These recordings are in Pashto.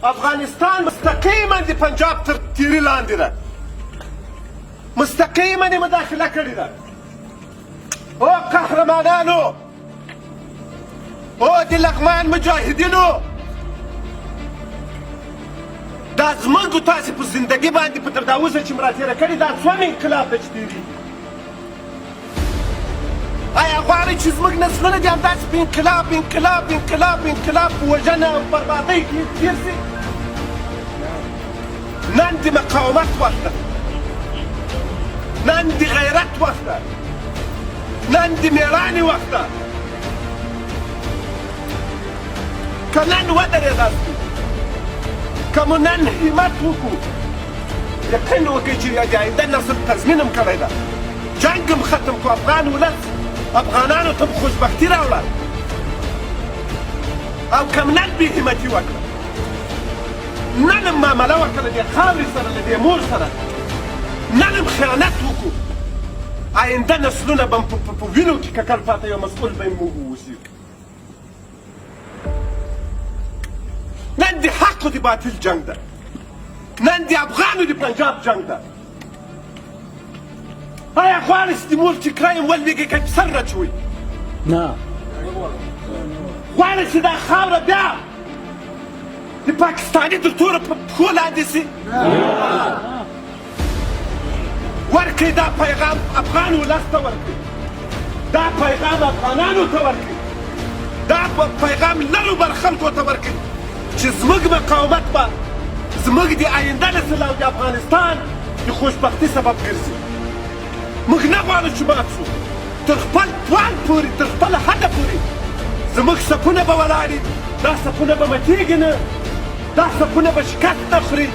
افغانستان مستقیما د پنجاب تر تیري لاندې ده، مستقیما یې مداخله کړې ده. او قهرمانانو، او د لغمان مجاهدینو، دا زموږ تاسې په زندګي باندې په تر دا اوسه چې مو راتېره کړې دا څوم انقلاب ده چې تېرېږي. آیا غواړئ چې زموږ نسلونه دې همداسې په انقلاب انقلاب انقلاب انقلاب په وژنه او بربادۍ کې تېر شي؟ نن د مقاومت وخت ده، نن د غیرت وخت ده، نن د مېړانې وخت ده. که نن ودرېداست، که مو نن همت وکړو، یقین وکړئ چې د آینده نسل تضمین هم کړی ده، جنګ هم ختم کړو، افغان ولس افغانانو ته خوشبختي راوړه. او که نن بې همتي وکړه، نن هم معامله وکړه د خاورې سره له دې مور سره، نن هم خیانت وکړو، آینده نسلونه به په وینو کې ککړ پاته یو مسؤل به موږ واوسو. نن د حق و د باطل جنګ ده، نن د افغانو د پنجاب جنګ ده. آیا غواړئ چې د مور ټیکری هم ولوېږي که په سر راچوئ؟ نه. غواړئ چې دا خاوره بیا د پاکستاني تر تورو په پښو لاندې سي؟ ورکړئ دا پیغام افغان ولس ته ورکړئ، دا پیغام افغانانو ته ورکړئ، دا پیغام لرو بر خلکو ته ورکړئ چې زموږ مقاومت به زموږ د آینده نسل او د افغانستان د خوشبختي سبب ګرځي. موږ نه غواړو چې مات شو، تر خپل توان پورې، تر خپل حده پورې زموږ سپونه به ولاړې، دا سپونه به ماتېږي نه، دا سپونه به شکست نه خوري،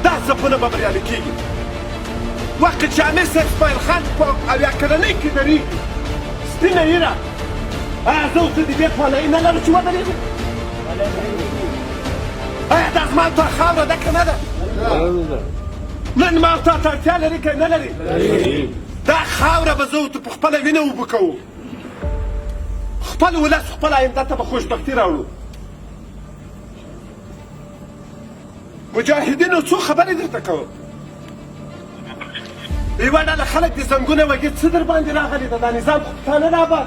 دا سپونه به بریالي کېږي. وقت چې امیر صاحب اسماعیل خان په اویا کلنۍ کې درېږي سپینه ایره، آیا زه اوس د دې توانایي نه لرو چې ودرېږو؟ آیا دا زما تا خاوره ده که نه ده؟ نن ما تا ته اړتیا لري که نه لري؟ دا خاوره به زه ورته په خپله وینه اوبه کوو، خپل ولس خپل آینده ته به خوشبختي راوړو. مجاهدینو څو خبرې درته کوم. یوه ډله خلک د زنګونه وږي څه در باندې راغلي ده؟ دا نظام خو پښتانه نه اباد،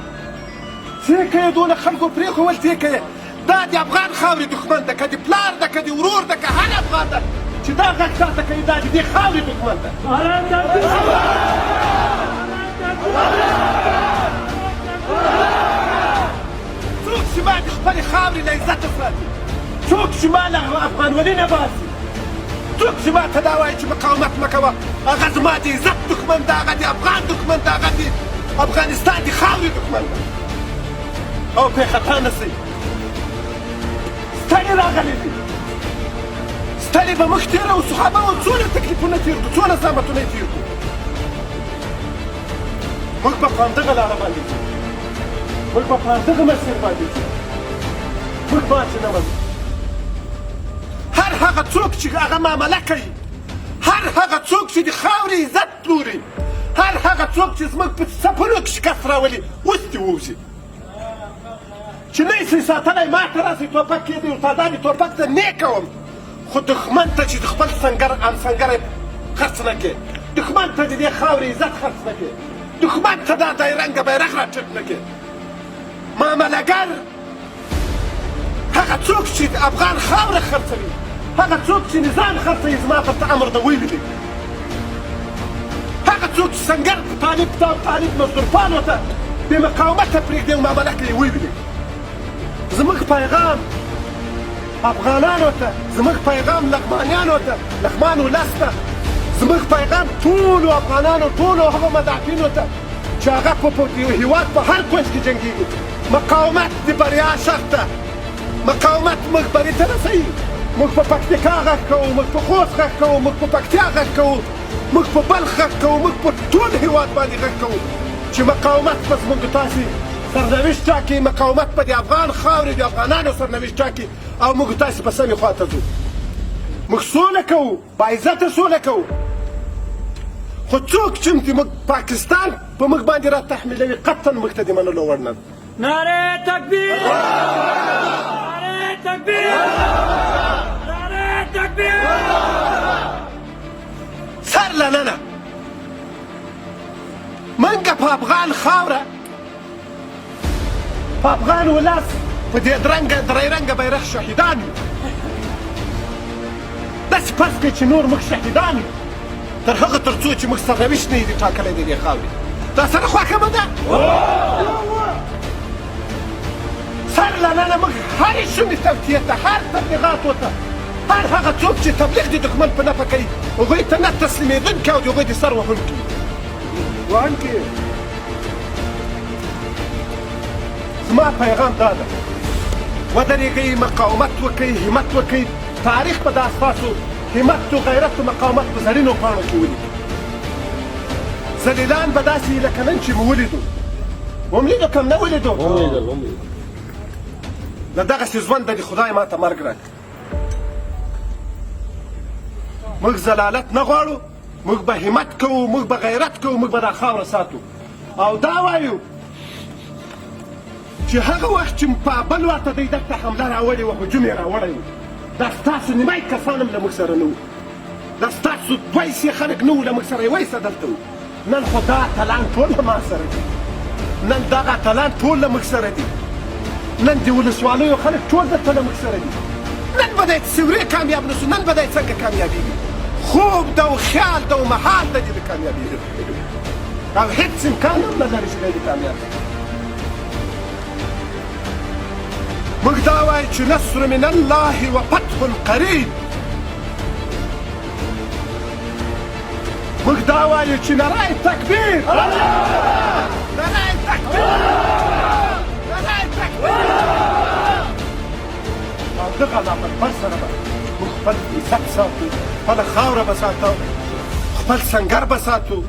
څه کوې دونه خلکو پرېښول څه کوې؟ دا د افغان خاورې دښمن ده، که د پلار ده، که د ورور ده، که هر افغان ده چې دا غږ تاته کوي دا د دې خاورې دښمن ده. څوک چې ما د خپلې خاورې له عزته ساتي، څوک چې ما له افغانولي نه باسي، څوک چې ما ته دا وایي چې مقاومت مه کوه، هغه زما د عزت دښمن ده، هغه د افغان دښمن ده، هغه د افغانستان د خاورې دښمن ده. او پرې خطا نه سئ. ستړي راغلي دي، ستړي به موږ تېره و، صحابه و څونه تکلیفونه تېر کړو، څونه زحمتونه یې تېر کړو. موږ به په همدغه لاره باندې ځو، موږ به په همدغه مسیر باندې ځو، موږ باندې نه منو. هر هغه څوک چې هغه معامله کوي، هر هغه څوک چې د خاورې عزت پلوري، هر هغه څوک چې زموږ په څپلو کې شکست راولي، اوس دې ووځي چې نه یې شئ ساتلی. ما ته راسئ ټوپک کېدی ورته دا د ټوپک ته نه کوم، خو دښمن ته چې د خپل سنګر همسنګری خرڅ نه کړې، دښمن ته د دې خاورې عزت خرڅ نه کړې، دښمن ته دا دایرنګه بیرغ راټیټ نه کړې. معاملهګر هغه څوک چې د افغان خاوره خرڅوي، هغه څوک چې نظام خرڅوي، زما پر ته امر د ویلي دی. هغه څوک چې سنګر طالب مزدورپانو ته بې مقاومته پرېږدي او معامله کوي ویلي دی. زموږ پیغام افغانانو ته، زموږ پیغام لغمانیانو ته، لغمان ولس ته، زموږ پیغام ټولو افغانانو، ټولو هغو مدافعینو ته چې هغه په هېواد په هر کونج کې جنګېږي. مقاومت د بریا شرط ده، مقاومت موږ بري ته رسوي. موږ په پکتیکا غږ کوو، موږ په خوست غږ کوو، موږ په پکتیا غږ کوو، موږ په بلخ غږ کوو، موږ په ټول هېواد باندې غږ کوو چې مقاومت به زموږ تاسې سرنوشت ټاکي، مقاومت په د افغان خاورې د افغانانو سرنوشت ټاکي او موږ تاسې په سمې خوا ته ځو. موږ سوله کوو، باعزته سوله کوو. خو څوک چې موږ پاکستان په موږ باندې را تحمیلوي قطعا موږ ته د منلو وړ نه ده. نعره تکبیر! نعره تکبیر! لننه منګه په افغان خاوره په افغان ولس په دې درې رنګه بیرغ شهیدان یو داسې فرض کړئ چې نور موږ شهیدان یو تر هغه تر څو چې موږ سرنوشت نه وي ټاکلی د دې خاورې دا سره خوښه مه ده سر له ننه موږ هرې شومې توطیې ته هر تبلیغاتو ته هر هغه څوک چې تبلیغ د دښمن په نفع کوي هغوی ته نه تسلیمېدونکي او د هغوی د سر وهونکي وهونکي زما پیغام دا ده ودرېږئ مقاومت وکئ همت وکئ تاریخ به دا ستاسو همت و غیرت و مقاومت په زرینو پاڼو کې ولیکي ذلیلان به داسې لکه نن چې مو ولیدو وملیدو کم نه ولیدو له دغسې ژونده دې خدای ما ته مرګ راکړي موږ زلالت نه غواړو موږ به همت کوو موږ به غیرت کوو موږ به دا خاوره ساتو او دا وایو چې هغه وخت چې په بل ورته دی دلته حمله راوړې وه هجوم یې راوړی و دا ستاسو نیمایي کسان هم له موږ سره نه وو دا ستاسو دوه حصې خلک نه وو له موږ سره یوه حصه دلته وو نن خو دا اتلان ټول له ما سره دي نن دغه اتلان ټول له موږ سره دي نن د ولسوالیو خلک ټول دلته له موږ سره دي نن به دی څورې کامیاب نه سو نن به دی څنګه کامیابېږي خوب ده او خیال ده او محال ده چې د کامیابېدو او هېڅ امکان هم نه لري چې دی د کامیاب موږ دا وایو چې نصر من الله و فتح قریب موږ دا وایو چې نرای تکبیر نرای تکبیر نرای تکبیر او دغه نامنبر سره به موږ خپل عزت ساتو خپله خاوره به ساتو خپل سنګر به ساتو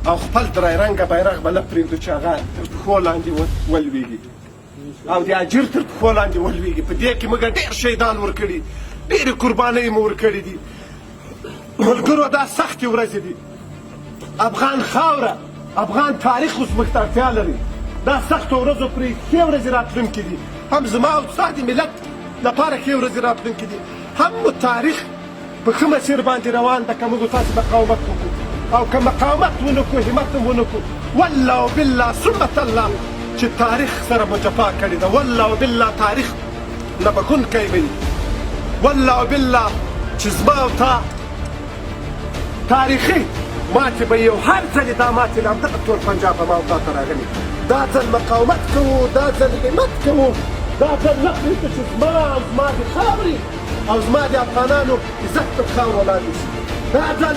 او خپل درې رنګه بیرغ به نه پرېږدو چې هغه تر پښو لاندې ولویږي او د اجیر تر پښو لاندې ولویږي په دې کې موږ ډېر شهیدان ورکړي ډېرې قربانۍ مو ورکړي دي ملګرو دا سختې ورځې دي افغان خاوره افغان تاریخ اوس موږ ته اړتیا لري دا سختو ورځو پرې ښې ورځې راتلونکي دي هم زما او ستا د ملت لپاره ښې ورځې راتلونکي دي هم مو تاریخ په ښه مسیر باندې روان ده که موږ تاسې مقاومت وکړو او که مقاومت ونه کړو همت هم ونه کړو والله وبالله ثم تالله چې تاریخ سره مو جفا کړې ده والله وبالله تاریخ نه بخونکی به وي والله وبالله چې زما او تا تاریخي ماتې به یو هر ځلې دا ماتې له همدغه ټول پنجاب به ما او تا ته راغلي دا ځل مقاومت کوو دا ځل همت کوو دا ځل نه پرېږدو چې زما او زما د خاورې او زما د افغانانو عزت تر خاورو لاندې شي دا ځل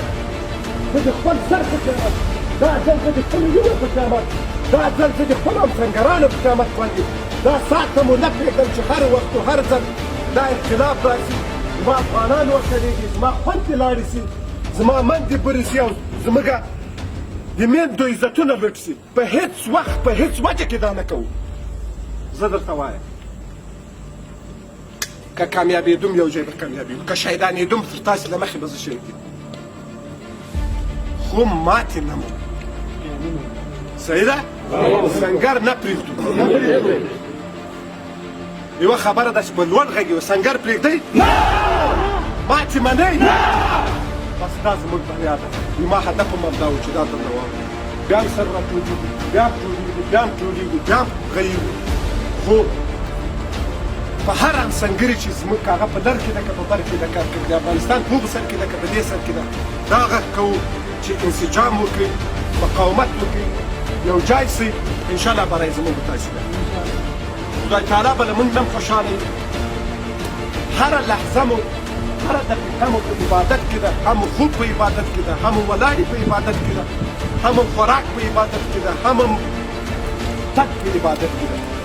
زه د خپل سر په قیامت دا ځل زه د خپلو وینو په قیامت دا ځل زه د خپلو همسنګرانو په قیامت باندې دا ساعت مو نه پرېږدم چې هر وخت و هر ځل دا اختلاف راشي زما افغانان وشلېږي زما خوندې لاړې شي زما مندې برې شي او زموږ د میندو عزتونه لوټ شي په هېڅ وخت په هېڅ وجه کې دا نه کوو زه درته وایم که کامیابېدم یو ځای به کامیابېږو که شهیدانېدم تر تاسې له مخې به زه شهید یم خو ماتې نه مو صحیح ده سنګر نه پرېږدو یوه خبره ده چې په لوړ غږ یو سنګر پرېږدئ ماتې منئ بس دا زموږ بریا ده زما هدف هم همدا و چې دا درته واورم بیا هم سر راټولېږو بیا هم جوړېږو بیا هم ټولېږو بیا هم غږېږو خو په هر همسنګري چې زموږ که هغه په لر کې ده که په بر کې ده که د افغانستان په هغو سر کې ده که په دې سر کې ده دا غږ کوو چې انسجام وکړي مقاومت وکړي یو ځای سئ انشاءالله بری زموږ به تاسې ده خدای تعالی به له موږ نه هم خوشحاله وي هره لحظه مو هره دقیقه مو په عبادت کې ده هم خوب په عبادت کې ده هم ولاړې په عبادت کې ده هم خوراک په عبادت کې ده هم تګ په عبادت کې ده